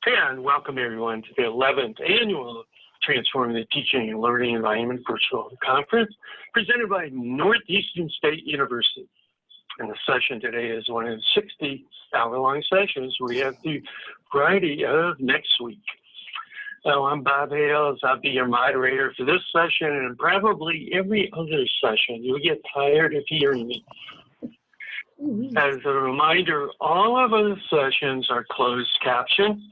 And welcome everyone to the 11th annual Transforming the Teaching and Learning Environment Virtual Conference presented by Northeastern State University. And the session today is one of the 60 hour-long sessions we have through Friday of next week. So I'm Bob Hales. I'll be your moderator for this session and probably every other session. You'll get tired of hearing me. As a reminder, all of our sessions are closed caption.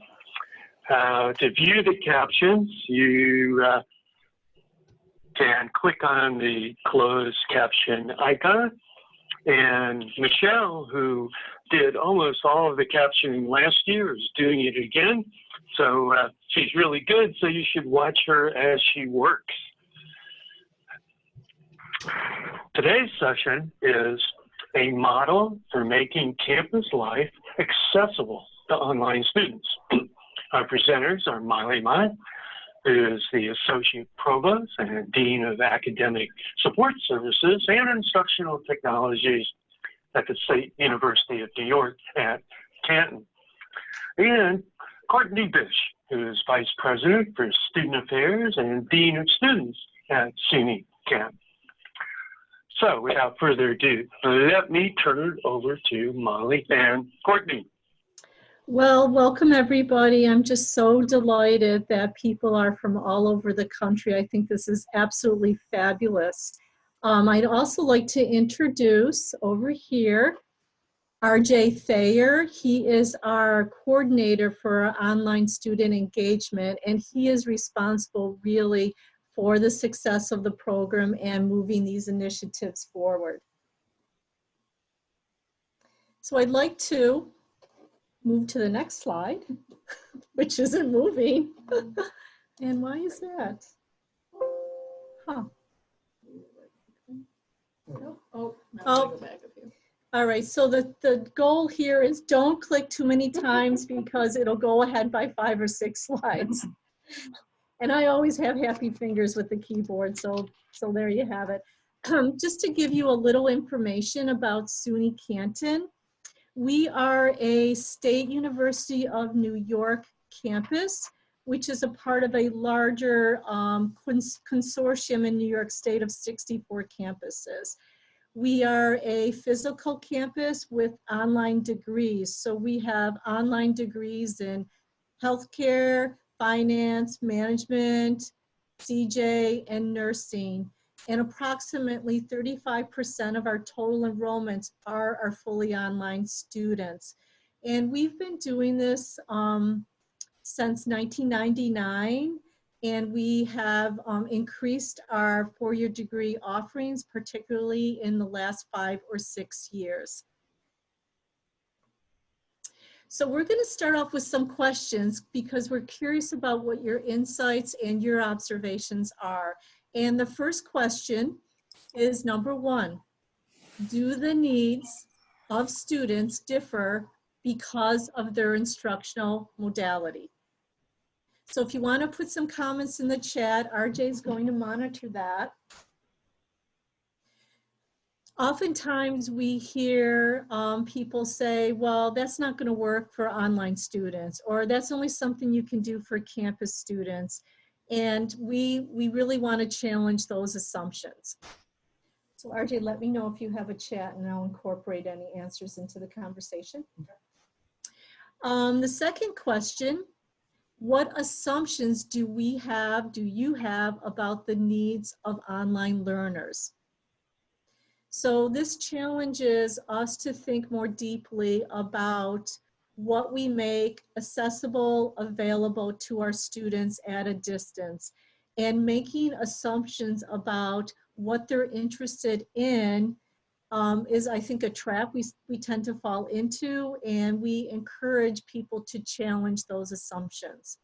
To view the captions, you can click on the closed caption icon. And Michelle, who did almost all of the captioning last year, is doing it again. So she's really good, so you should watch her as she works. Today's session is a model for making campus life accessible to online students. Our presenters are Molly Mott, who is the Associate Provost and Dean of Academic Support Services and Instructional Technologies at the State University of New York at Canton. And Courtney Bish, who is Vice President for Student Affairs and Dean of Students at SUNY Canton. So without further ado, let me turn it over to Molly and Courtney. Well, welcome everybody. I'm just so delighted that people are from all over the country. I think this is absolutely fabulous. I'd also like to introduce over here RJ Thayer. He is our coordinator for our online student engagement, and he is responsible really for the success of the program and moving these initiatives forward. So I'd like to move to the next slide, which isn't moving. And why is that? Huh. Oh. All right, so the goal here is don't click too many times because it'll go ahead by 5 or 6 slides. And I always have happy fingers with the keyboard, so there you have it. Just to give you a little information about SUNY Canton, we are a State University of New York campus, which is a part of a larger consortium in New York State of 64 campuses. We are a physical campus with online degrees. So we have online degrees in healthcare, finance, management, CJ, and nursing. And approximately 35% of our total enrollments are our fully online students. And we've been doing this since 1999. And we have increased our 4-year degree offerings, particularly in the last 5 or 6 years. So we're going to start off with some questions because we're curious about what your insights and your observations are. And the first question is number 1, do the needs of students differ because of their instructional modality? So if you want to put some comments in the chat, RJ is going to monitor that. Oftentimes we hear people say, well, that's not going to work for online students, or that's only something you can do for campus students. And we really want to challenge those assumptions. So RJ, let me know if you have a chat and I'll incorporate any answers into the conversation. Okay. The second question, what assumptions do you have about the needs of online learners? So this challenges us to think more deeply about what we make accessible, available to our students at a distance, and making assumptions about what they're interested in is, I think, a trap we tend to fall into, and we encourage people to challenge those assumptions.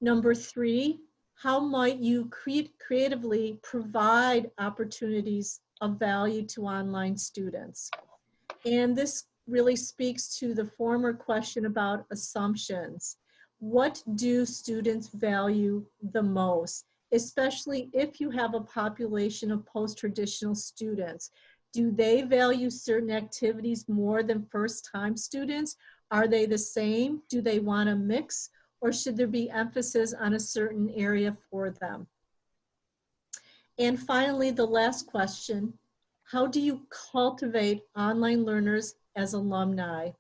Number 3, how might you creatively provide opportunities of value to online students? And this really speaks to the former question about assumptions. What do students value the most, especially if you have a population of post-traditional students? Do they value certain activities more than first-time students, Are they the same? Do they want to mix? Or should there be emphasis on a certain area for them? And finally, the last question, how do you cultivate online learners as alumni?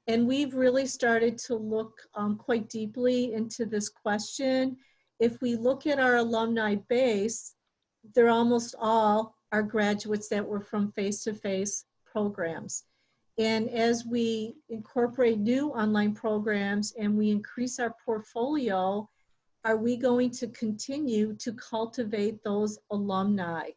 And we've really started to look quite deeply into this question. If we look at our alumni base, they're almost all our graduates that were from face-to-face programs. And as we incorporate new online programs and we increase our portfolio, are we going to continue to cultivate those alumni?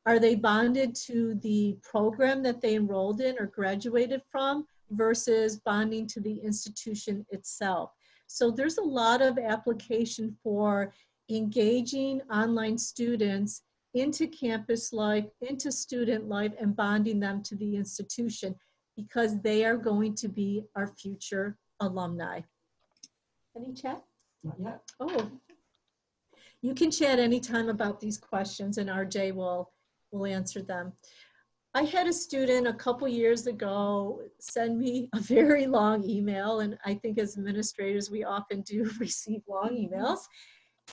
Are they bonded to the program that they enrolled in or graduated from versus bonding to the institution itself? So there's a lot of application for engaging online students into campus life, into student life, and bonding them to the institution because they are going to be our future alumni. Any chat? Not yet. Oh, you can chat anytime about these questions and RJ will answer them. I had a student a couple years ago send me a very long email, and I think as administrators, we often do receive long emails.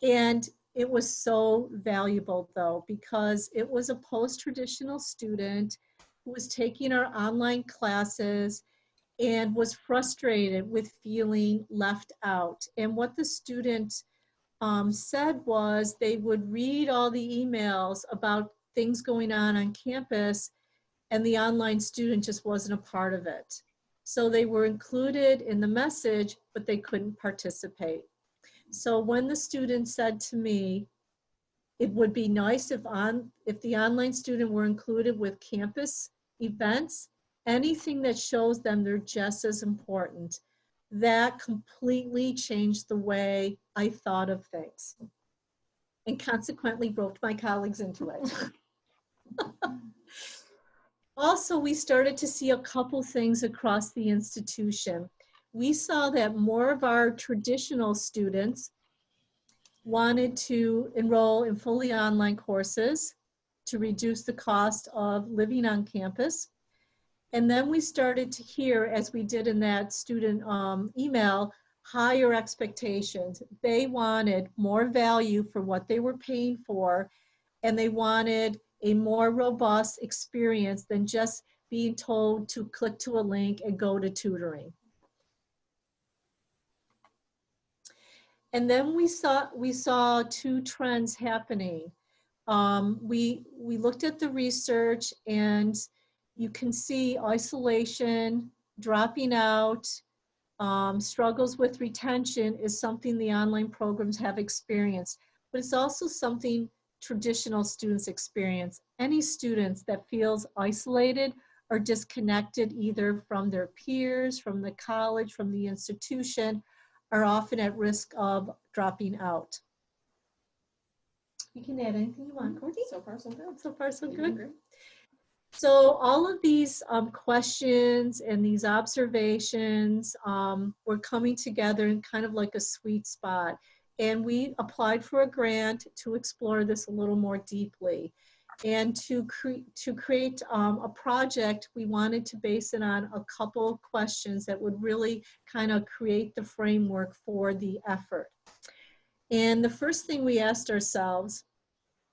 And it was so valuable though, because it was a post-traditional student who was taking our online classes and was frustrated with feeling left out. And what the student said was they would read all the emails about things going on campus, and the online student just wasn't a part of it. So they were included in the message, but they couldn't participate. So when the student said to me, it would be nice if the online student were included with campus events, anything that shows them they're just as important, that completely changed the way I thought of things and consequently roped my colleagues into it. Also, we started to see a couple things across the institution. We saw that more of our traditional students wanted to enroll in fully online courses to reduce the cost of living on campus. And then we started to hear, as we did in that student email, higher expectations. They wanted more value for what they were paying for, and they wanted a more robust experience than just being told to click to a link and go to tutoring. And then we saw two trends happening. We looked at the research, and you can see isolation, dropping out, struggles with retention is something the online programs have experienced, but it's also something traditional students experience. Any students that feels isolated or disconnected either from their peers, from the college, from the institution, are often at risk of dropping out. You can add anything you want, Courtney. So far, so good. So far, so good. So all of these questions and these observations were coming together in kind of like a sweet spot. And we applied for a grant to explore this a little more deeply. And to create a project, we wanted to base it on a couple questions that would really kind of create the framework for the effort. And the first thing we asked ourselves,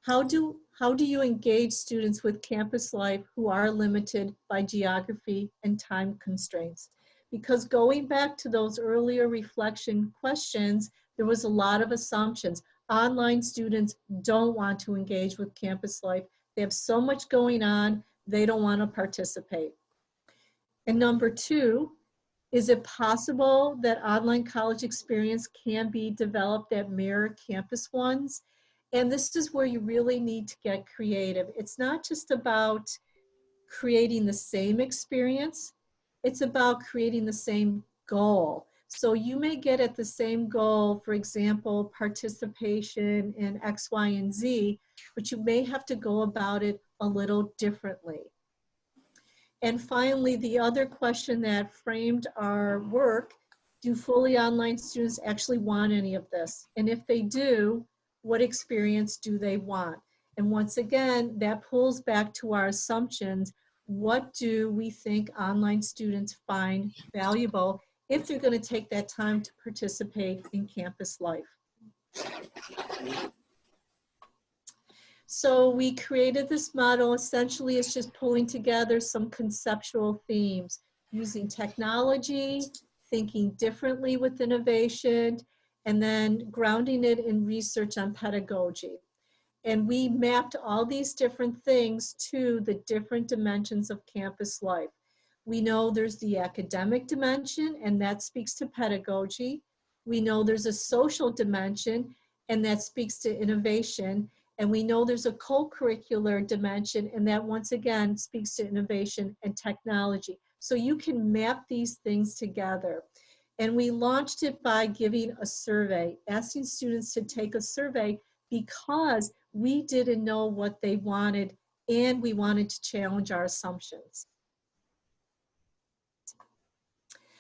how do you engage students with campus life who are limited by geography and time constraints? Because going back to those earlier reflection questions, there was a lot of assumptions. Online students don't want to engage with campus life. They have so much going on, they don't want to participate. And number two, is it possible that online college experience can be developed that mirror campus ones? And this is where you really need to get creative. It's not just about creating the same experience, it's about creating the same goal. So you may get at the same goal, for example, participation in X, Y, and Z, but you may have to go about it a little differently. And finally, the other question that framed our work, do fully online students actually want any of this? And if they do, what experience do they want? And once again, that pulls back to our assumptions. what do we think online students find valuable if they're going to take that time to participate in campus life. So we created this model. Essentially, it's just pulling together some conceptual themes using technology, thinking differently with innovation, and then grounding it in research on pedagogy. And we mapped all these different things to the different dimensions of campus life. We know there's the academic dimension, and that speaks to pedagogy. We know there's a social dimension, and that speaks to innovation. And we know there's a co-curricular dimension, and that once again speaks to innovation and technology. So you can map these things together. And we launched it by giving a survey, asking students to take a survey because we didn't know what they wanted and we wanted to challenge our assumptions.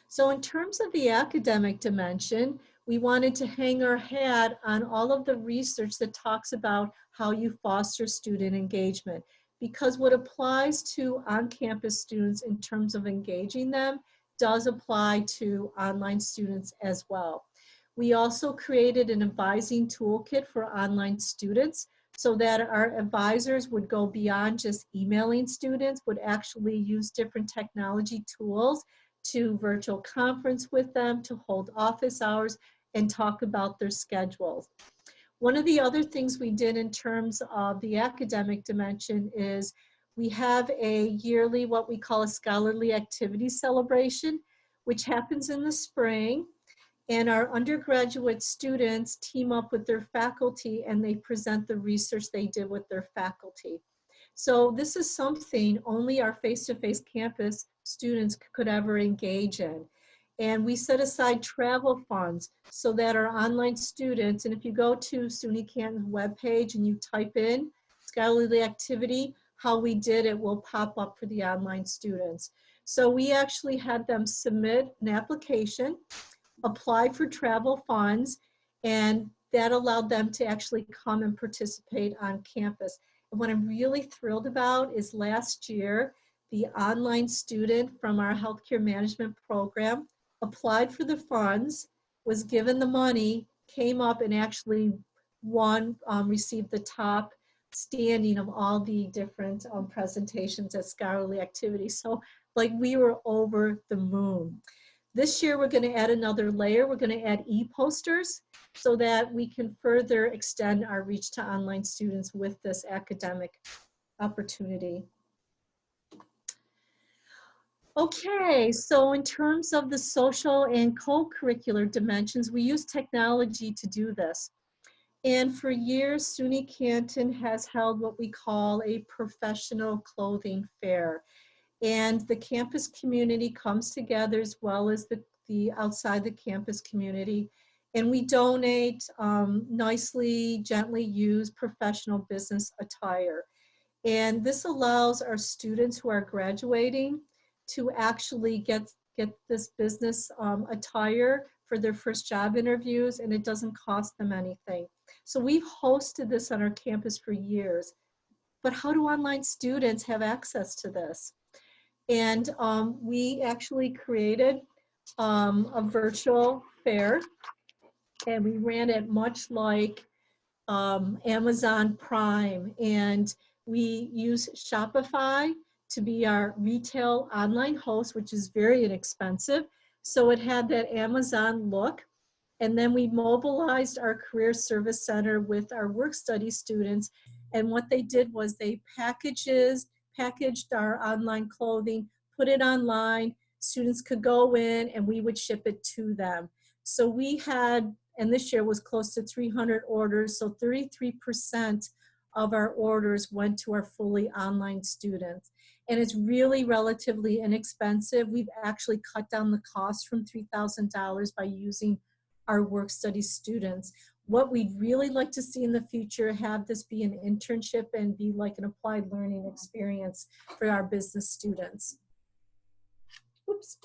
So in terms of the academic dimension, we wanted to hang our hat on all of the research that talks about how you foster student engagement, because what applies to on-campus students in terms of engaging them does apply to online students as well. We also created an advising toolkit for online students so that our advisors would go beyond just emailing students, would actually use different technology tools to virtual conference with them, to hold office hours, and talk about their schedules. One of the other things we did in terms of the academic dimension is we have a yearly, what we call a scholarly activity celebration, which happens in the spring. And our undergraduate students team up with their faculty and they present the research they did with their faculty. So this is something only our face-to-face campus students could ever engage in. And we set aside travel funds so that our online students, and if you go to SUNY Canton's webpage and you type in scholarly activity, how we did it will pop up for the online students. So we actually had them submit an application, apply for travel funds, and that allowed them to actually come and participate on campus. And what I'm really thrilled about is last year, the online student from our healthcare management program applied for the funds, was given the money, came up and actually won, received the top standing of all the different presentations at Scholarly Activity. So like we were over the moon. This year, we're going to add another layer. We're going to add e-posters so that we can further extend our reach to online students with this academic opportunity. Okay, so in terms of the social and co-curricular dimensions, we use technology to do this. And for years, SUNY Canton has held what we call a professional clothing fair. And the campus community comes together as well as the outside the campus community. And we donate nicely, gently used professional business attire. And this allows our students who are graduating to actually get this business attire for their first job interviews, and it doesn't cost them anything. So we've hosted this on our campus for years. But how do online students have access to this? And we actually created a virtual fair, and we ran it much like Amazon Prime. And we use Shopify to be our retail online host, which is very inexpensive. So it had that Amazon look. And then we mobilized our Career Service Center with our work study students. And what they did was they packaged our online clothing, put it online, students could go in and we would ship it to them. So we had, and this year was close to 300 orders, so 33% of our orders went to our fully online students. And it's really relatively inexpensive. We've actually cut down the cost from $3,000 by using our work study students. What we'd really like to see in the future, have this be an internship and be like an applied learning experience for our business students. Oops.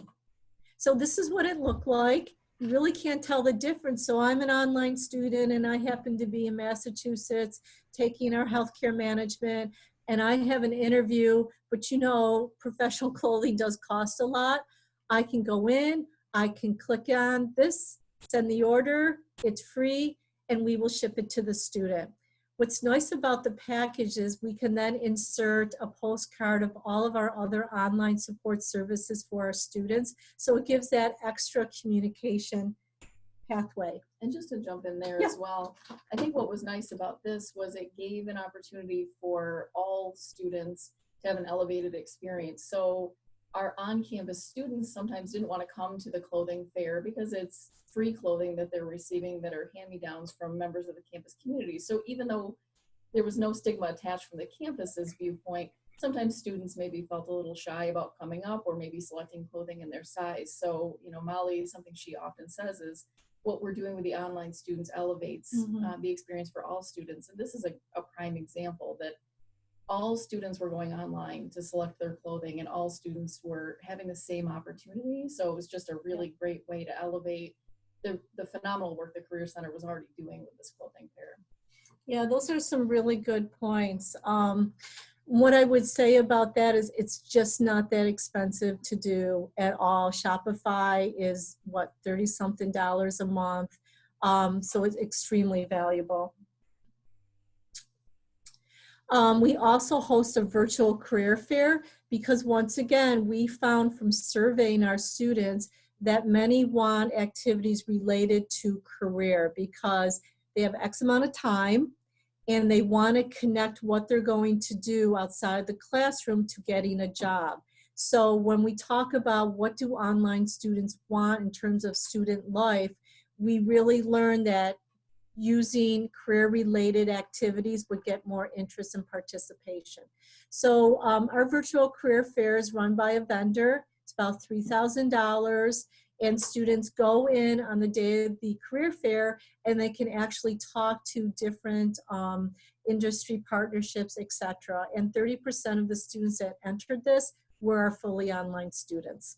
So this is what it looked like. You really can't tell the difference. So I'm an online student and I happen to be in Massachusetts taking our healthcare management. and I have an interview, but you know, professional clothing does cost a lot. I can go in, I can click on this, send the order, it's free, and we will ship it to the student. What's nice about the package is we can then insert a postcard of all of our other online support services for our students. So it gives that extra communication pathway. And just to jump in there as well, I think what was nice about this was it gave an opportunity for all students to have an elevated experience. So our on-campus students sometimes didn't want to come to the clothing fair because it's free clothing that they're receiving that are hand-me-downs from members of the campus community. So even though there was no stigma attached from the campus's viewpoint, sometimes students maybe felt a little shy about coming up or maybe selecting clothing in their size. So, you know, Molly, something she often says is, what we're doing with the online students elevates the experience for all students. And this is a prime example that all students were going online to select their clothing and all students were having the same opportunity. So it was just a really great way to elevate the phenomenal work the Career Center was already doing with this clothing fair. Yeah, those are some really good points. What I would say about that is it's just not that expensive to do at all. Shopify is what, $30-something a month. So it's extremely valuable. We also host a virtual career fair because once again, we found from surveying our students that many want activities related to career because they have X amount of time and they want to connect what they're going to do outside the classroom to getting a job. So when we talk about what do online students want in terms of student life, we really learned that using career-related activities would get more interest and participation. So our virtual career fair is run by a vendor. It's about $3,000, and students go in on the day of the career fair and they can actually talk to different industry partnerships, etc. And 30% of the students that entered this were our fully online students.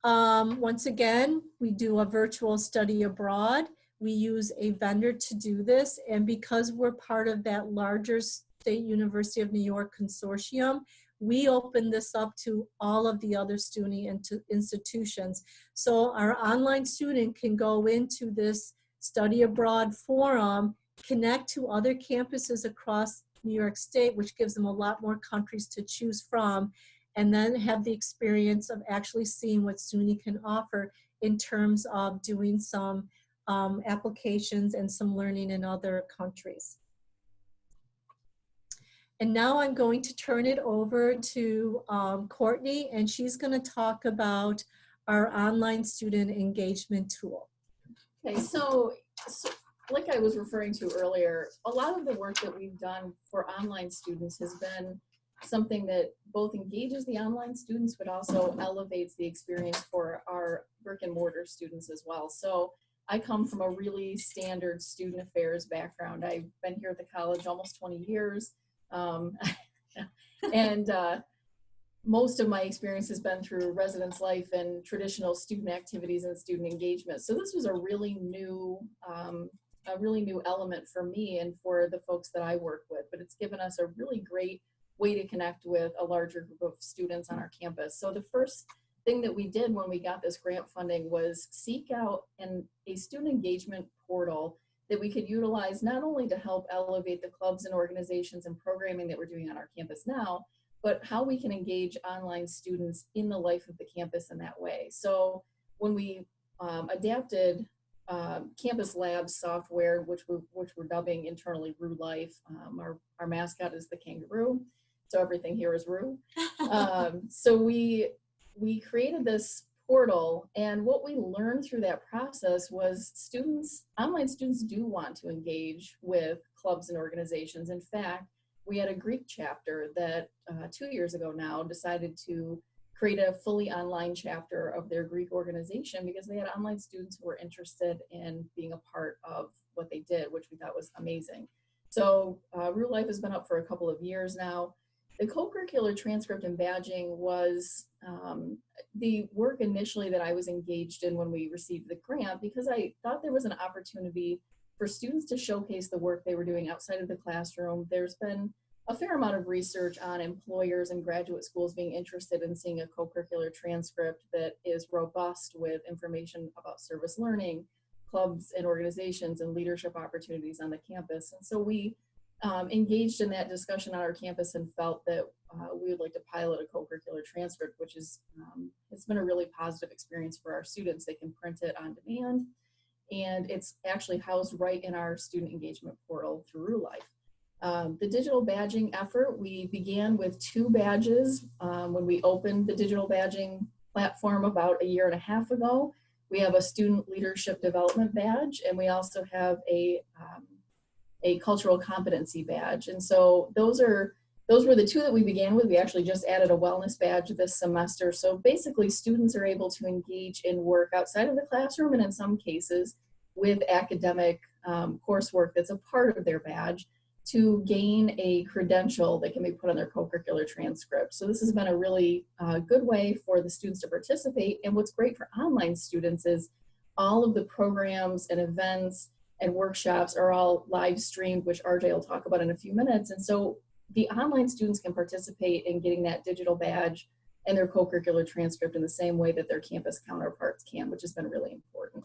Once again, we do a virtual study abroad. We use a vendor to do this, and because we're part of that larger State University of New York consortium, we open this up to all of the other student institutions. So our online student can go into this study abroad forum, connect to other campuses across New York State, which gives them a lot more countries to choose from, and then have the experience of actually seeing what SUNY can offer in terms of doing some applications and some learning in other countries. And now I'm going to turn it over to Courtney, and she's going to talk about our online student engagement tool. Okay, so like I was referring to earlier, a lot of the work that we've done for online students has been something that both engages the online students, but also elevates the experience for our brick and mortar students as well. So I come from a really standard student affairs background. I've been here at the college almost 20 years. And most of my experience has been through residence life and traditional student activities and student engagement. So this was a really new element for me and for the folks that I work with, but it's given us a really great way to connect with a larger group of students on our campus. So the first thing that we did when we got this grant funding was seek out a student engagement portal that we could utilize not only to help elevate the clubs and organizations and programming that we're doing on our campus now, but how we can engage online students in the life of the campus in that way. So when we adapted Campus Labs software, which we're dubbing internally Rue Life, our mascot is the kangaroo, so everything here is Rue. So we created this portal, and what we learned through that process was online students do want to engage with clubs and organizations. In fact, we had a Greek chapter that 2 years ago now decided to create a fully online chapter of their Greek organization because they had online students who were interested in being a part of what they did, which we thought was amazing. So Rue Life has been up for a couple of years now. The co-curricular transcript and badging was the work initially that I was engaged in when we received the grant, because I thought there was an opportunity for students to showcase the work they were doing outside of the classroom. There's been a fair amount of research on employers and graduate schools being interested in seeing a co-curricular transcript that is robust with information about service learning, clubs and organizations, and leadership opportunities on the campus. And so we engaged in that discussion on our campus and felt that we would like to pilot a co-curricular transcript, which is, it's been a really positive experience for our students. They can print it on demand, and it's actually housed right in our student engagement portal through Life. The digital badging effort, we began with 2 badges when we opened the digital badging platform about 1.5 years ago. We have a student leadership development badge, and we also have a cultural competency badge. And so those were the 2 that we began with. We actually just added a wellness badge this semester. So basically students are able to engage in work outside of the classroom, and in some cases with academic coursework that's a part of their badge, to gain a credential that can be put on their co-curricular transcript. So this has been a really good way for the students to participate. And what's great for online students is all of the programs and events and workshops are all live streamed, which RJ will talk about in a few minutes. And so the online students can participate in getting that digital badge and their co-curricular transcript in the same way that their campus counterparts can, which has been really important.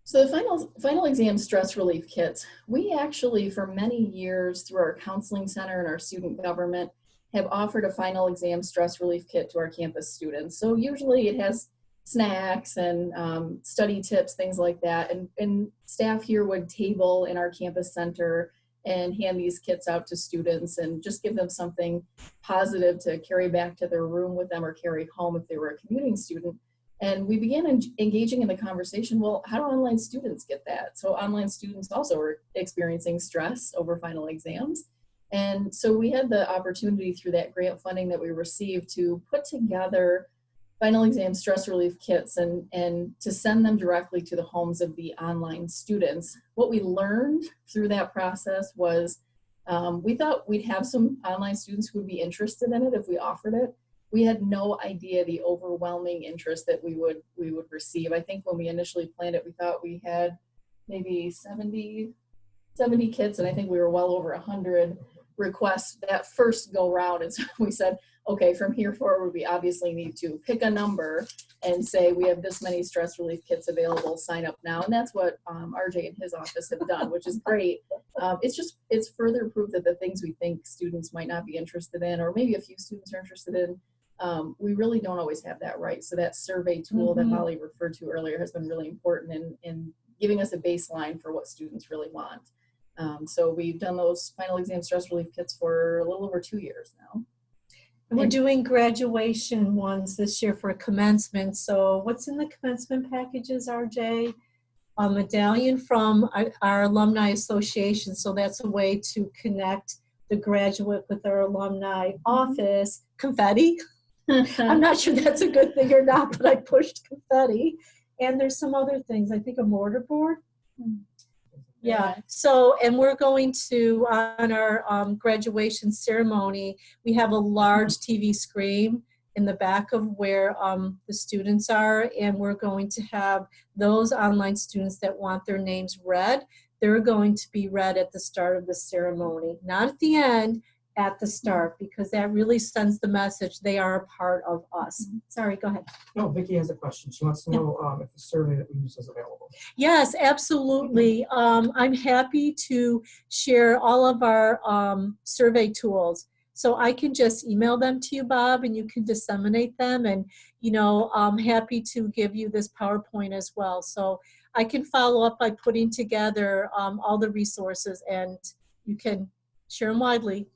So the final exam stress relief kits, we actually for many years through our counseling center and our student government have offered a final exam stress relief kit to our campus students. So usually it has snacks and study tips, things like that. And staff here would table in our campus center and hand these kits out to students and just give them something positive to carry back to their room with them or carry home if they were a commuting student. And we began engaging in the conversation, well, how do online students get that? So online students also are experiencing stress over final exams. And so we had the opportunity through that grant funding that we received to put together final exam stress relief kits and to send them directly to the homes of the online students. What we learned through that process was we thought we'd have some online students who would be interested in it if we offered it. We had no idea the overwhelming interest that we would receive. I think when we initially planned it, we thought we had maybe 70 kits, and I think we were well over 100 requests that first go round. And so we said, okay, from here forward, we obviously need to pick a number and say we have this many stress relief kits available, sign up now. And that's what RJ and his office have done, which is great. It's further proof that the things we think students might not be interested in, or maybe a few students are interested in, we really don't always have that right. So that survey tool that Holly referred to earlier has been really important in giving us a baseline for what students really want. So we've done those final exam stress relief kits for a little over 2 years now. And we're doing graduation ones this year for commencement. So what's in the commencement packages, RJ? A medallion from our alumni association. So that's a way to connect the graduate with our alumni office. Confetti. I'm not sure that's a good thing or not, but I pushed confetti. And there's some other things. I think a mortar board. Yeah. So, and we're going to, on our graduation ceremony, we have a large TV screen in the back of where the students are, and we're going to have those online students that want their names read. They're going to be read at the start of the ceremony, not at the end, at the start, because that really sends the message they are a part of us. Sorry, go ahead. No, Vicki has a question. She wants to know if the survey that we use is available. Yes, absolutely. I'm happy to share all of our survey tools. So I can just email them to you, Bob, and you can disseminate them. And, you know, I'm happy to give you this PowerPoint as well. So I can follow up by putting together all the resources, and you can share them widely.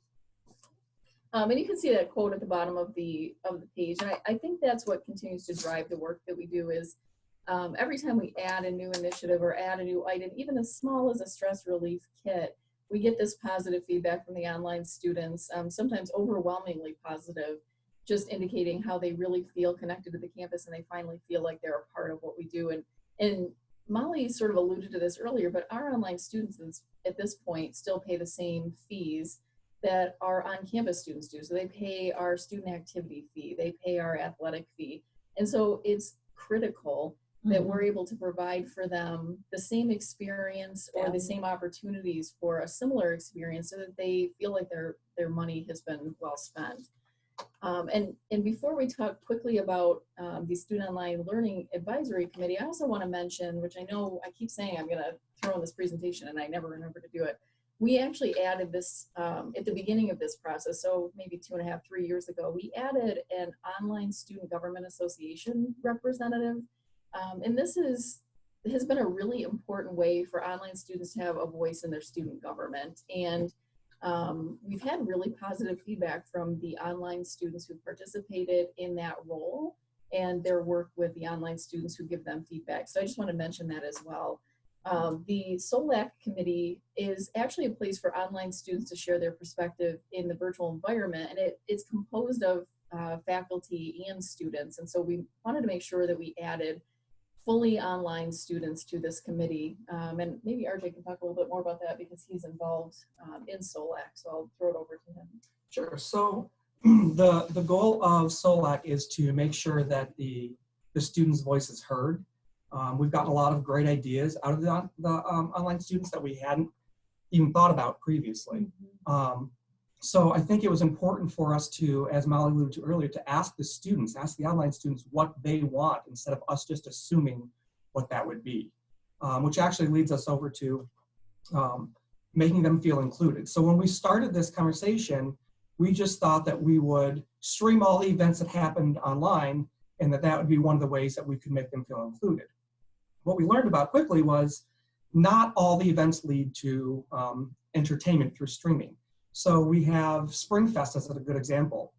And you can see that quote at the bottom of the page. And I think that's what continues to drive the work that we do is every time we add a new initiative or add a new item, even as small as a stress relief kit, we get this positive feedback from the online students, sometimes overwhelmingly positive, just indicating how they really feel connected to the campus and they finally feel like they're a part of what we do. And Molly sort of alluded to this earlier, but our online students at this point still pay the same fees that our on-campus students do. So they pay our student activity fee, they pay our athletic fee. And so it's critical that we're able to provide for them the same experience or the Value. same opportunities for a similar experience so that they feel like their money has been well spent. And before we talk quickly about the Student Online Learning Advisory Committee, I also want to mention, which I know I keep saying I'm going to throw in this presentation and I never remember to do it. We actually added this at the beginning of this process, so maybe 2.5, 3 years ago, we added an Online Student Government Association representative. And this has been a really important way for online students to have a voice in their student government. And we've had really positive feedback from the online students who participated in that role and their work with the online students who give them feedback. So I just want to mention that as well. The SOLAC committee is actually a place for online students to share their perspective in the virtual environment, and it's composed of faculty and students. And so we wanted to make sure that we added fully online students to this committee. And maybe RJ can talk a little bit more about that because he's involved in SOLAC. So I'll throw it over to him. Sure. So the goal of SOLAC is to make sure that the students' voice is heard. We've gotten a lot of great ideas out of the online students that we hadn't even thought about previously. So I think it was important for us to, as Molly alluded to earlier, to ask the students, ask the online students what they want instead of us just assuming what that would be, which actually leads us over to making them feel included. So when we started this conversation, we just thought that we would stream all the events that happened online and that would be one of the ways that we could make them feel included. What we learned about quickly was not all the events lead to entertainment through streaming. So we have SpringFest as a good example.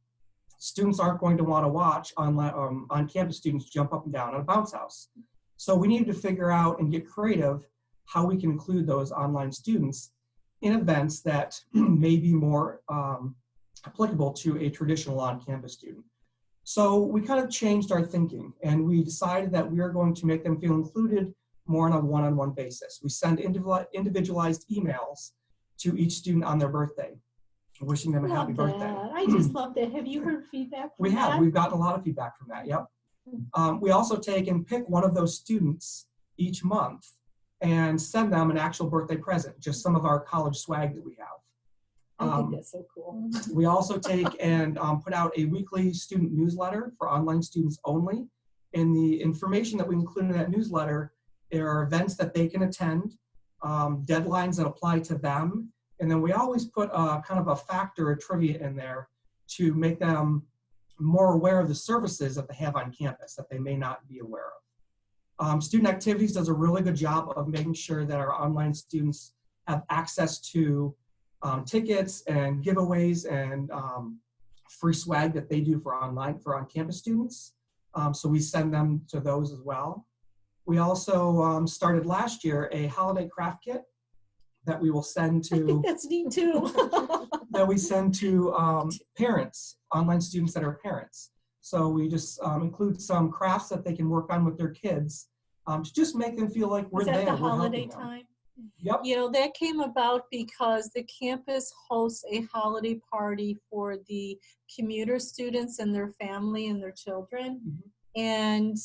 Students aren't going to want to watch on-campus students jump up and down on a bounce house. So we needed to figure out and get creative how we can include those online students in events that may be more applicable to a traditional on-campus student. So we kind of changed our thinking and we decided that we are going to make them feel included more on a one-on-one basis. We send individualized emails to each student on their birthday, wishing them a happy birthday. I just love that. Have you heard feedback from We have. that? We've gotten a lot of feedback from that, yep. We also take and pick one of those students each month and send them an actual birthday present, just some of our college swag that we have. I think that's so cool. We also take and put out a weekly student newsletter for online students only. And the information that we include in that newsletter are events that they can attend, deadlines that apply to them. And then we always put kind of a fact or a trivia in there to make them more aware of the services that they have on campus that they may not be aware of. Student Activities does a really good job of making sure that our online students have access to tickets and giveaways and free swag that they do for on-campus students. So we send them to those as well. We also started last year a holiday craft kit that we will send I think to that's neat too. parents, online students that are parents. So we just include some crafts that they can work on with their kids to just make them feel like we're Is that there. the we're holiday helping them. time? Yep. You know, that came about because the campus hosts a holiday party for the commuter students and their family and their children. And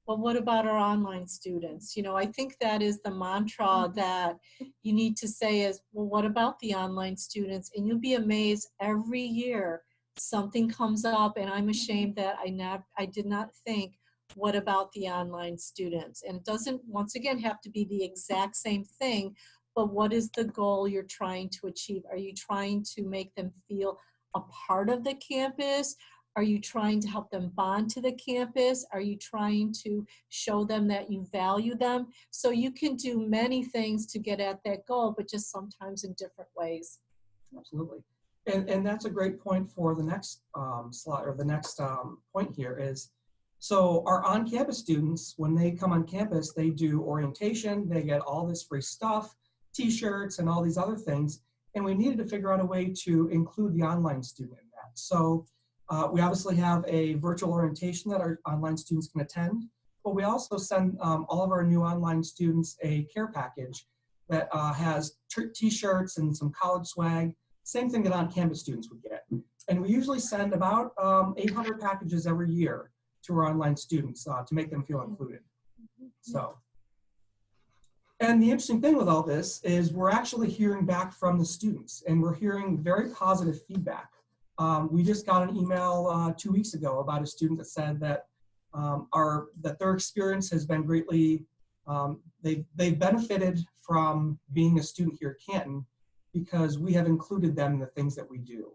well, what about our online students? You know, I think that is the mantra that you need to say is, well, what about the online students? And you'll be amazed every year something comes up and I'm ashamed that I did not think, what about the online students? And it doesn't, once again, have to be the exact same thing, but what is the goal you're trying to achieve? Are you trying to make them feel a part of the campus? Are you trying to help them bond to the campus? Are you trying to show them that you value them? So you can do many things to get at that goal, but just sometimes in different ways. Absolutely. And that's a great point for the next slide, or the next point here is, so our on-campus students, when they come on campus, they do orientation, they get all this free stuff, t-shirts and all these other things, and we needed to figure out a way to include the online student in that. So we obviously have a virtual orientation that our online students can attend, but we also send all of our new online students a care package that has t-shirts and some college swag, same thing that on-campus students would get. And we usually send about 800 packages every year to our online students to make them feel included. So, and the interesting thing with all this is we're actually hearing back from the students, and we're hearing very positive feedback. We just got an email 2 weeks ago about a student that said that that their experience has been greatly, they've benefited from being a student here at Canton because we have included them in the things that we do.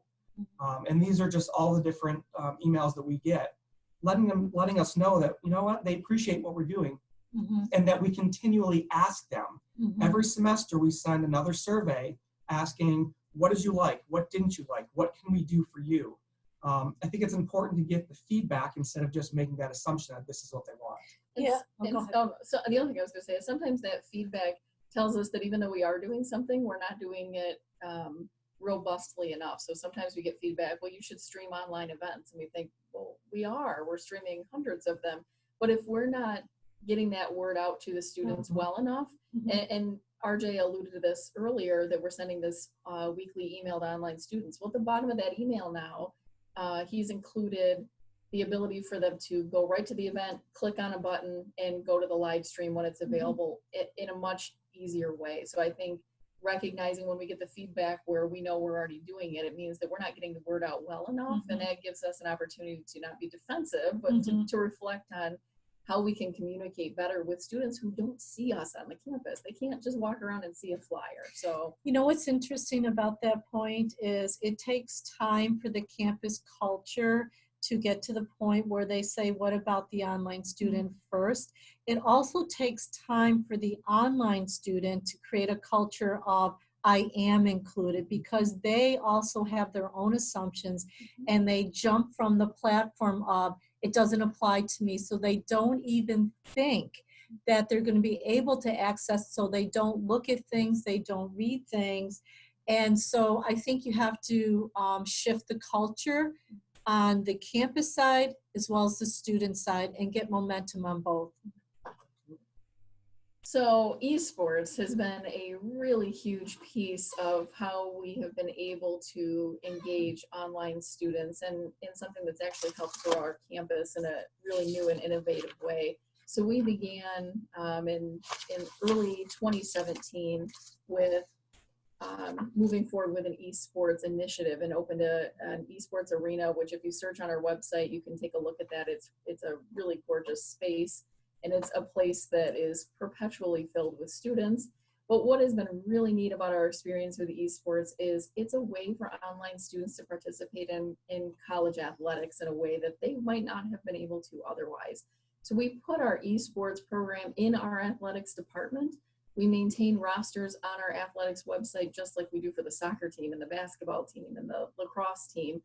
And these are just all the different emails that we get, letting us know that, you know what, they appreciate what we're doing. And that we continually ask them. Every semester we send another survey asking, what did you like? What didn't you like? What can we do for you? I think it's important to get the feedback instead of just making that assumption that this is what they want. So the other thing I was going to say is sometimes that feedback tells us that even though we are doing something, we're not doing it robustly enough. So sometimes we get feedback, well, you should stream online events. And we think, well, we're streaming hundreds of them. But if we're not getting that word out to the students well enough, and RJ alluded to this earlier, that we're sending this weekly email to online students. Well, at the bottom of that email now, he's included the ability for them to go right to the event, click on a button, and go to the live stream when it's available in a much easier way. So I think recognizing when we get the feedback where we know we're already doing it, it means that we're not getting the word out well enough, and that gives us an opportunity to not be defensive, but to reflect on how we can communicate better with students who don't see us on the campus. They can't just walk around and see a flyer. So, you know, what's interesting about that point is it takes time for the campus culture to get to the point where they say, what about the online student first? It also takes time for the online student to create a culture of I am included, because they also have their own assumptions and they jump from the platform of it doesn't apply to me. So they don't even think that they're going to be able to access, so they don't look at things, they don't read things. And so I think you have to shift the culture on the campus side as well as the student side and get momentum on both. So esports has been a really huge piece of how we have been able to engage online students, and in something that's actually helped grow our campus in a really new and innovative way. So we began in early 2017 with moving forward with an esports initiative and opened an esports arena, which if you search on our website, you can take a look at that. It's a really gorgeous space. And it's a place that is perpetually filled with students. But what has been really neat about our experience with esports is it's a way for online students to participate in college athletics in a way that they might not have been able to otherwise. So we put our esports program in our athletics department. We maintain rosters on our athletics website, just like we do for the soccer team and the basketball team and the lacrosse team.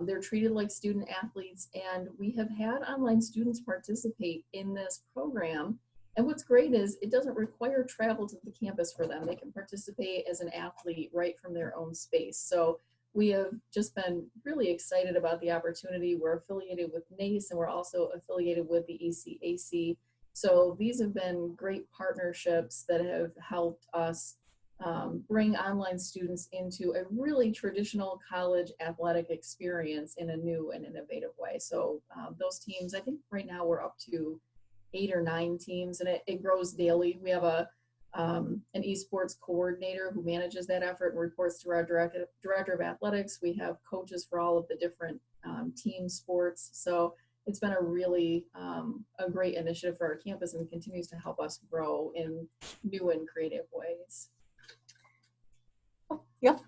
They're treated like student athletes, and we have had online students participate in this program. And what's great is it doesn't require travel to the campus for them. They can participate as an athlete right from their own space. So we have just been really excited about the opportunity. We're affiliated with NACE, and we're also affiliated with the ECAC. So these have been great partnerships that have helped us bring online students into a really traditional college athletic experience in a new and innovative way. So those teams, I think right now we're up to 8 or 9 teams, and it grows daily. We have an esports coordinator who manages that effort and reports to our director of athletics. We have coaches for all of the different team sports. So it's been a really a great initiative for our campus and continues to help us grow in new and creative ways. Yep.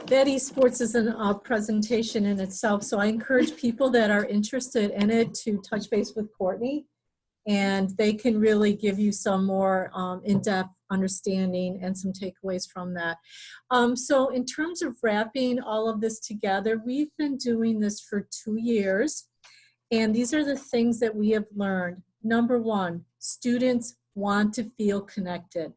That esports is a presentation in itself. So I encourage people that are interested in it to touch base with Courtney, and they can really give you some more in-depth understanding and some takeaways from that. So in terms of wrapping all of this together, we've been doing this for 2 years, and these are the things that we have learned. Number one, students want to feel connected.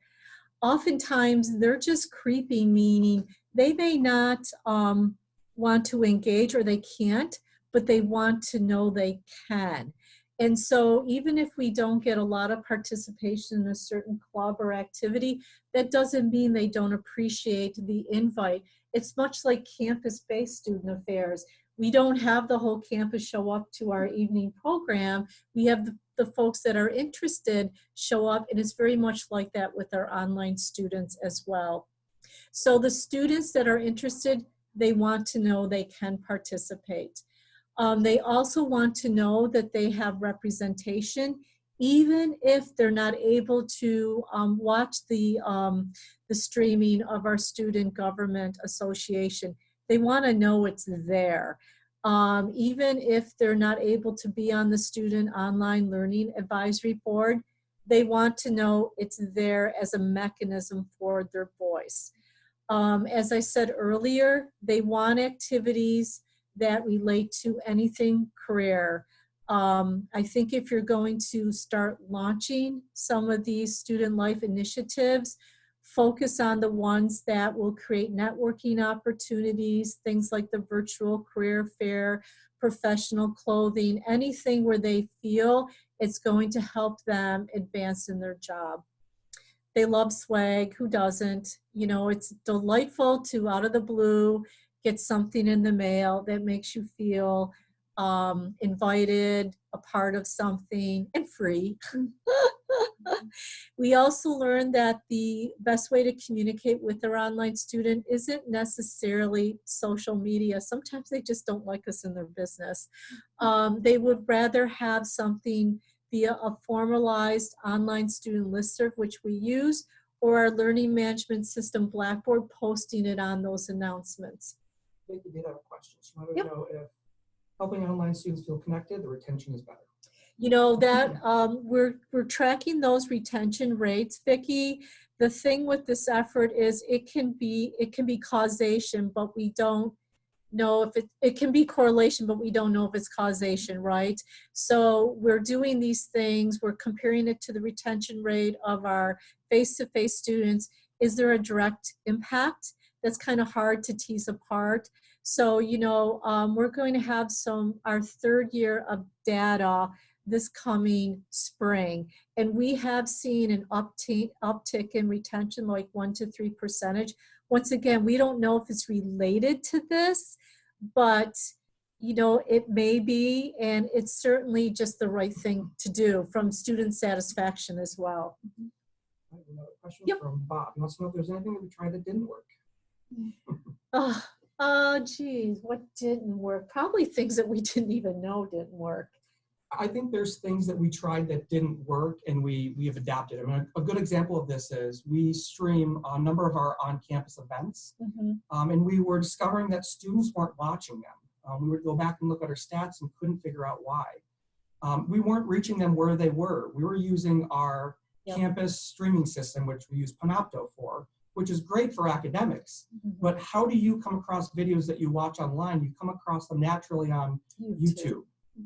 Oftentimes they're just creeping, meaning they may not want to engage or they can't, but they want to know they can. And so even if we don't get a lot of participation in a certain club or activity, that doesn't mean they don't appreciate the invite. It's much like campus-based student affairs. We don't have the whole campus show up to our evening program. We have the folks that are interested show up, and it's very much like that with our online students as well. So the students that are interested, they want to know they can participate. They also want to know that they have representation, even if they're not able to watch the streaming of our Student Government Association. They want to know it's there. Even if they're not able to be on the Student Online Learning Advisory Board, they want to know it's there as a mechanism for their voice. As I said earlier, they want activities that relate to anything career. I think if you're going to start launching some of these student life initiatives, focus on the ones that will create networking opportunities, things like the virtual career fair, professional clothing, anything where they feel it's going to help them advance in their job. They love swag, who doesn't? You know, it's delightful to, out of the blue, get something in the mail that makes you feel invited, a part of something, and free. We also learned that the best way to communicate with their online student isn't necessarily social media. Sometimes they just don't like us in their business. They would rather have something via a formalized online student listserv, which we use, or our learning management system, Blackboard, posting it on those announcements. They did have a question. She wanted to know if helping online students feel connected, the retention is better. You know, that we're tracking those retention rates, Vicki. The thing with this effort is it can be causation, but we don't know if it can be correlation, but we don't know if it's causation, right? So we're doing these things, we're comparing it to the retention rate of our face-to-face students. Is there a direct impact? That's kind of hard to tease apart. So, you know, we're going to have our third year of data this coming spring. And we have seen an uptick in retention, like 1 to 3%. Once again, we don't know if it's related to this, but you know, it may be, and it's certainly just the right thing to do from student satisfaction as well. Another question from Bob. He wants to know if there's anything that we tried that didn't work. Geez, what didn't work? Probably things that we didn't even know didn't work. I think there's things that we tried that didn't work and we have adapted. I mean, a good example of this is we stream a number of our on-campus events, and we were discovering that students weren't watching them. We would go back and look at our stats and couldn't figure out why. We weren't reaching them where they were. We were using our campus streaming system, which we use Panopto for, which is great for academics. But how do you come across videos that you watch online? You come across them naturally on YouTube.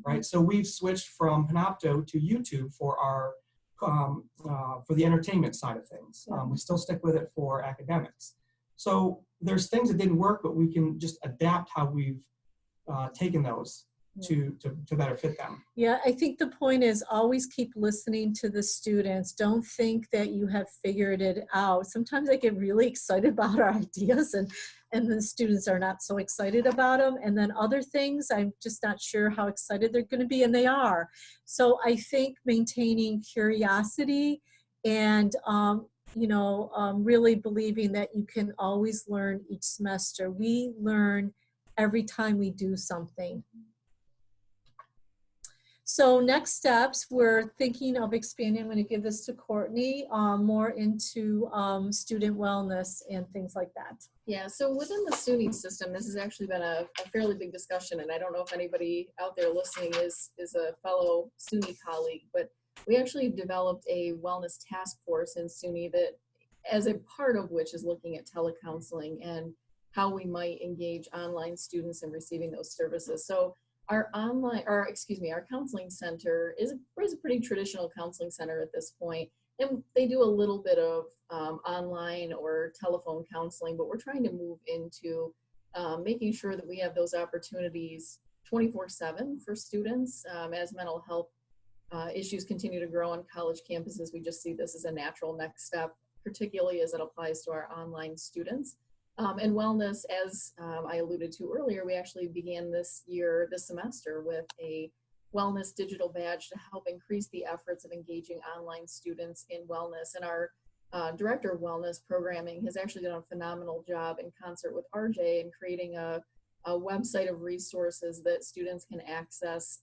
Right, so we've switched from Panopto to YouTube for our for the entertainment side of things. We still stick with it for academics. So there's things that didn't work, but we can just adapt how we've taken those to better fit them. Yeah, I think the point is always keep listening to the students. Don't think that you have figured it out. Sometimes I get really excited about our ideas and the students are not so excited about them. And then other things, I'm just not sure how excited they're going to be, and they are. So I think maintaining curiosity and, really believing that you can always learn each semester. We learn every time we do something. So next steps, we're thinking of expanding. I'm going to give this to Courtney, more into student wellness and things like that. Yeah, so within the SUNY system, this has actually been a fairly big discussion, and I don't know if anybody out there listening is a fellow SUNY colleague, but we actually developed a wellness task force in SUNY that, as a part of which is looking at telecounseling and how we might engage online students in receiving those services. So our counseling center is a pretty traditional counseling center at this point, and they do a little bit of online or telephone counseling, but we're trying to move into making sure that we have those opportunities 24/7 for students as mental health issues continue to grow on college campuses. We just see this as a natural next step, particularly as it applies to our online students. And wellness, as I alluded to earlier, we actually began this semester with a wellness digital badge to help increase the efforts of engaging online students in wellness. And our director of wellness programming has actually done a phenomenal job in concert with RJ in creating a website of resources that students can access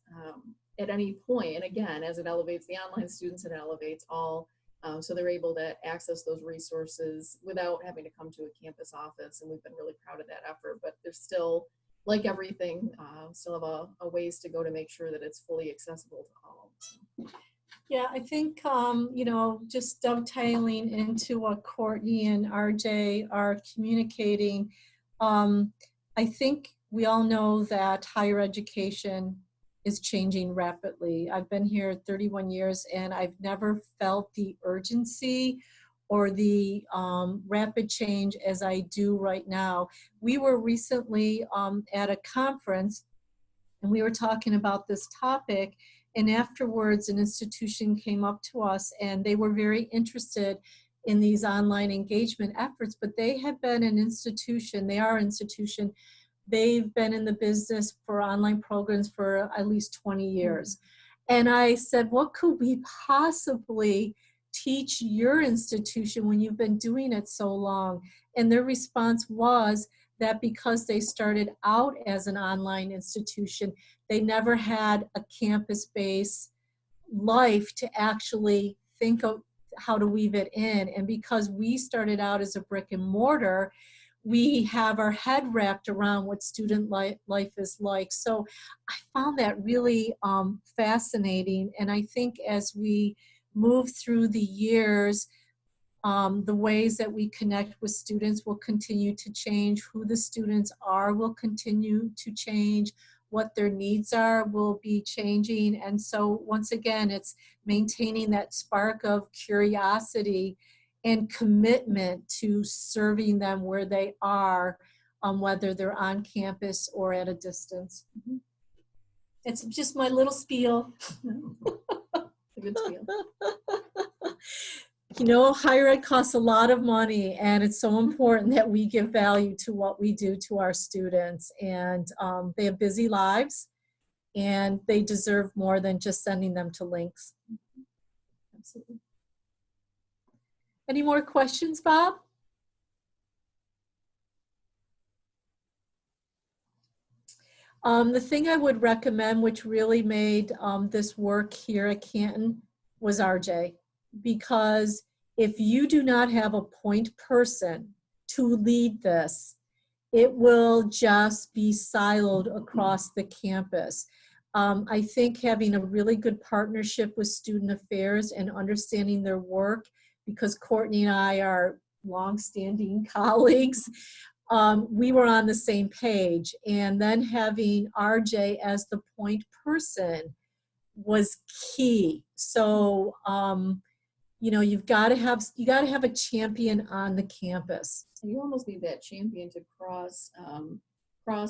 at any point. And again, as it elevates the online students, it elevates all. So they're able to access those resources without having to come to a campus office. And we've been really proud of that effort, but there's still, like everything, still have a ways to go to make sure that it's fully accessible to all. So. Yeah, I think, you know, just dovetailing into what Courtney and RJ are communicating, I think we all know that higher education is changing rapidly. I've been here 31 years and I've never felt the urgency or the rapid change as I do right now. We were recently at a conference and we were talking about this topic, and afterwards an institution came up to us and they were very interested in these online engagement efforts, but they have been an institution, they are an institution, they've been in the business for online programs for at least 20 years. And I said, what could we possibly teach your institution when you've been doing it so long? And their response was that because they started out as an online institution, they never had a campus-based life to actually think of how to weave it in. And because we started out as a brick and mortar, we have our head wrapped around what student life is like. So I found that really fascinating. And I think as we move through the years, the ways that we connect with students will continue to change. Who the students are will continue to change. What their needs are will be changing. And so once again, it's maintaining that spark of curiosity and commitment to serving them where they are, whether they're on campus or at a distance. Mm-hmm. It's just my little spiel. A good spiel. You know, higher ed costs a lot of money, and it's so important that we give value to what we do to our students. And they have busy lives, and they deserve more than just sending them to links. Absolutely. Any more questions, Bob? The thing I would recommend, which really made this work here at Canton, was RJ. Because if you do not have a point person to lead this, it will just be siloed across the campus. I think having a really good partnership with student affairs and understanding their work, because Courtney and I are longstanding colleagues, we were on the same page. And then having RJ as the point person was key. So, you know, you got to have a champion on the campus. You almost need that champion to cross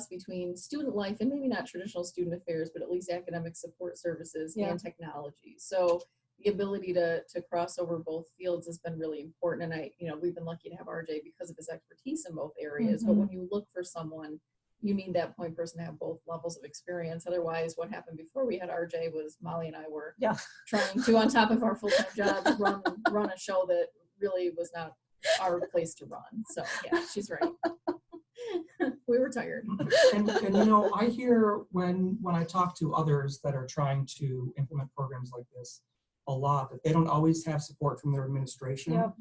between student life and maybe not traditional student affairs, but at least academic support services and technology. So the ability to cross over both fields has been really important. And we've been lucky to have RJ because of his expertise in both areas. Mm-hmm. But when you look for someone, you need that point person to have both levels of experience. Otherwise, what happened before we had RJ was Molly and I were trying to, on top of our full-time jobs, run a show that really was not our place to run. So yeah, she's right. We were tired. And you know, I hear when I talk to others that are trying to implement programs like this a lot, that they don't always have support from their administration. Yep.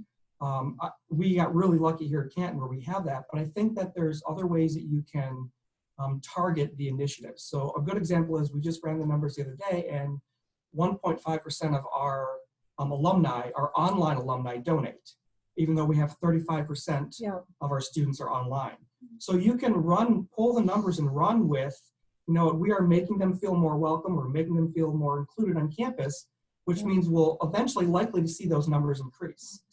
We got really lucky here at Canton where we have that, but I think that there's other ways that you can target the initiatives. So a good example is we just ran the numbers the other day, and 1.5% of our alumni, our online alumni, donate, even though we have 35% of our students are online. So you can pull the numbers and run with, you know, we are making them feel more welcome, we're making them feel more included on campus, which means we'll eventually likely to see those numbers increase.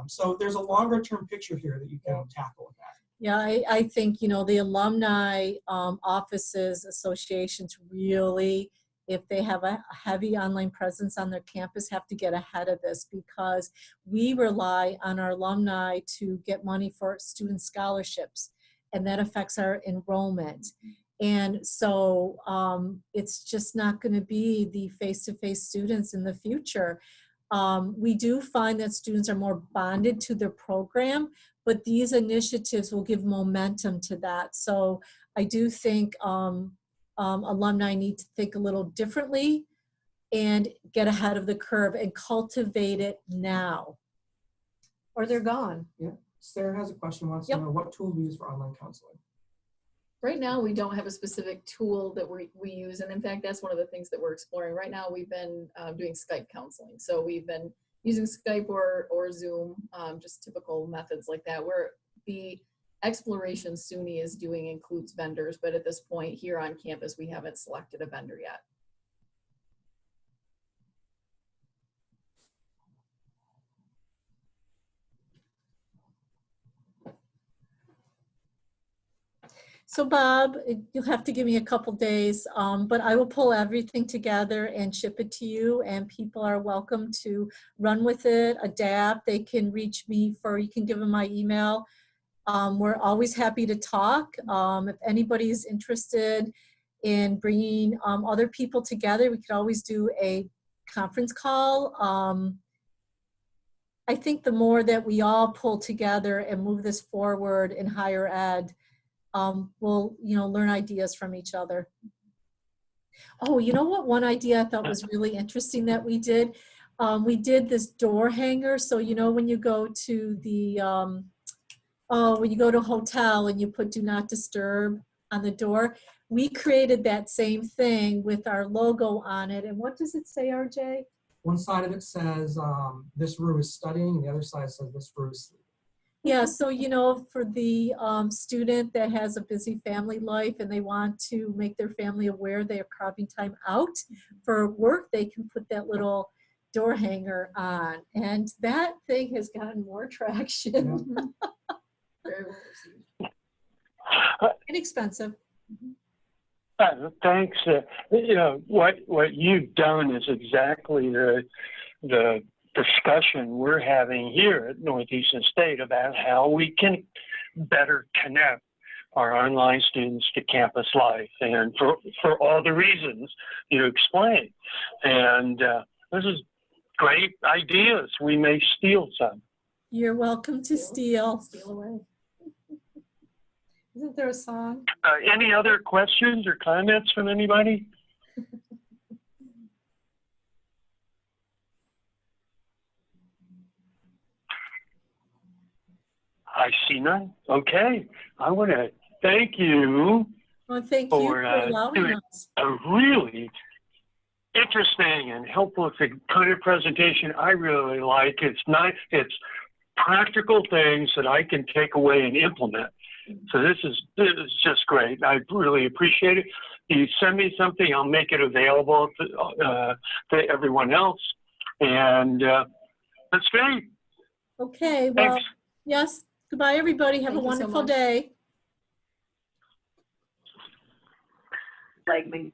So there's a longer term picture here that you can tackle with that. Yeah, I think, you know, the alumni offices, associations really, if they have a heavy online presence on their campus, have to get ahead of this, because we rely on our alumni to get money for student scholarships, and that affects our enrollment. And so it's just not going to be the face-to-face students in the future. We do find that students are more bonded to their program, but these initiatives will give momentum to that. So I do think alumni need to think a little differently and get ahead of the curve and cultivate it now, or they're gone. Yeah. Sarah has a question, wants Yep. to know what tool we use for online counseling. Right now, we don't have a specific tool that we use. And in fact, that's one of the things that we're exploring. Right now, we've been doing Skype counseling. So we've been using Skype or Zoom, just typical methods like that, where the exploration SUNY is doing includes vendors. But at this point here on campus, we haven't selected a vendor yet. So Bob, you'll have to give me a couple days, but I will pull everything together and ship it to you, and people are welcome to run with it, adapt. They can reach me you can give them my email. We're always happy to talk. If anybody's interested in bringing other people together, we could always do a conference call. I think the more that we all pull together and move this forward in higher ed, we'll learn ideas from each other. Oh, you know what? One idea I thought was really interesting that we did this door hanger. So when you go to the when you go to a hotel and you put "Do Not Disturb" on the door, we created that same thing with our logo on it. And what does it say, RJ? One side of it says, this room is studying, and the other side says this room is sleeping. Yeah, so for the student that has a busy family life and they want to make their family aware they are carving time out for work, they can put that little door hanger on. And that thing has gotten more traction. Yeah. Very well received. Inexpensive. Thanks. What you've done is exactly the discussion we're having here at Northeastern State about how we can better connect our online students to campus life, and for all the reasons you explained. And this is great ideas. We may steal some. You're welcome to steal. Steal away. Isn't there a song? Any other questions or comments from anybody? I see none. Okay. I want to thank you Well, thank you for allowing doing us. a really interesting and helpful kind of presentation. I really like. It's practical things that I can take away and implement. So this is just great. I really appreciate it. You send me something, I'll make it available to everyone else. And that's great. Okay, well, Thanks. yes. Goodbye, everybody. Have Thank a you so wonderful much. day. Like me.